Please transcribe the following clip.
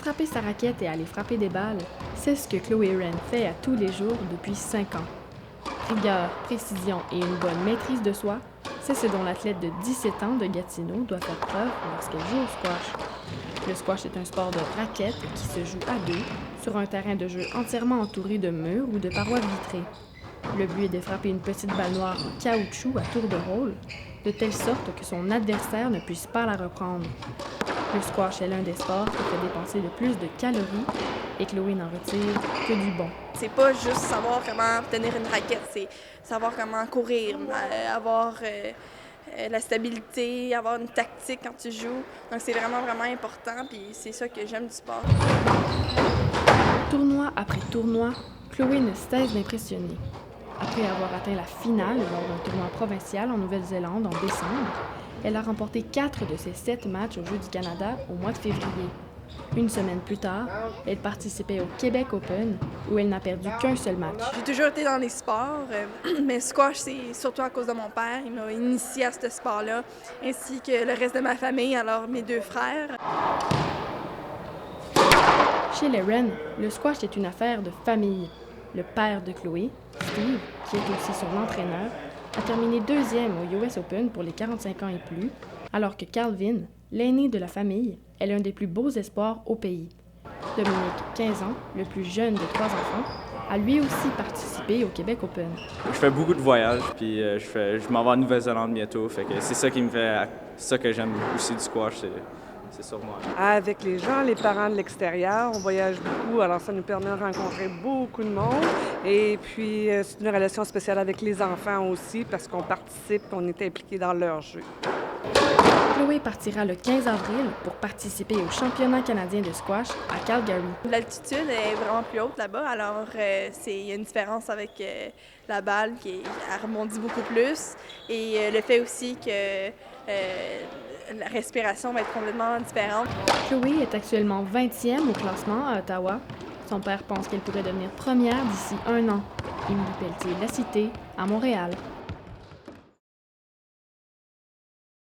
attraper sa raquette et aller frapper des balles, c'est ce que Chloé Wren fait à tous les jours depuis 5 ans. Rigueur, précision et une bonne maîtrise de soi, c'est ce dont l'athlète de 17 ans de Gatineau doit faire preuve lorsqu'elle joue au squash. Le squash est un sport de raquette qui se joue à deux, sur un terrain de jeu entièrement entouré de murs ou de parois vitrées. Le but est de frapper une petite balle noire en caoutchouc à tour de rôle, de telle sorte que son adversaire ne puisse pas la reprendre. Le squash est l'un des sports qui fait dépenser le plus de calories et Chloé n'en retire que du bon. C'est pas juste savoir comment tenir une raquette, c'est savoir comment courir, avoir la stabilité, avoir une tactique quand tu joues. Donc c'est vraiment, vraiment important, puis c'est ça que j'aime du sport. Tournoi après tournoi, Chloé ne cesse d'impressionner. Après avoir atteint la finale lors d'un tournoi provincial en Nouvelle-Zélande en décembre, elle a remporté 4 de ses 7 matchs aux Jeux du Canada au mois de février. Une semaine plus tard, elle participait au Québec Open, où elle n'a perdu qu'un seul match. J'ai toujours été dans les sports, mais squash, c'est surtout à cause de mon père. Il m'a initié à ce sport-là, ainsi que le reste de ma famille, alors mes 2 frères. Chez les Wren, le squash est une affaire de famille. Le père de Chloé, Steve, qui est aussi son entraîneur, a terminé 2e au US Open pour les 45 ans et plus, alors que Calvin, l'aîné de la famille, est l'un des plus beaux espoirs au pays. Dominique, 15 ans, le plus jeune de 3 enfants, a lui aussi participé au Québec Open. Je fais beaucoup de voyages, puis je m'en vais en Nouvelle-Zélande bientôt, fait que c'est ça qui me fait, ça que j'aime aussi du squash, c'est sur moi. Avec les gens, les parents de l'extérieur, on voyage beaucoup, alors ça nous permet de rencontrer beaucoup de monde. Et puis, c'est une relation spéciale avec les enfants aussi, parce qu'on participe, on est impliqué dans leur jeu. Chloé partira le 15 avril pour participer au championnat canadien de squash à Calgary. L'altitude est vraiment plus haute là-bas, alors il y a une différence avec la balle qui rebondit beaucoup plus. Et le fait aussi que la respiration va être complètement différente. Chloé est actuellement 20e au classement à Ottawa. Son père pense qu'elle pourrait devenir première d'ici 1 an. Émilie Pelletier, La Cité, à Montréal.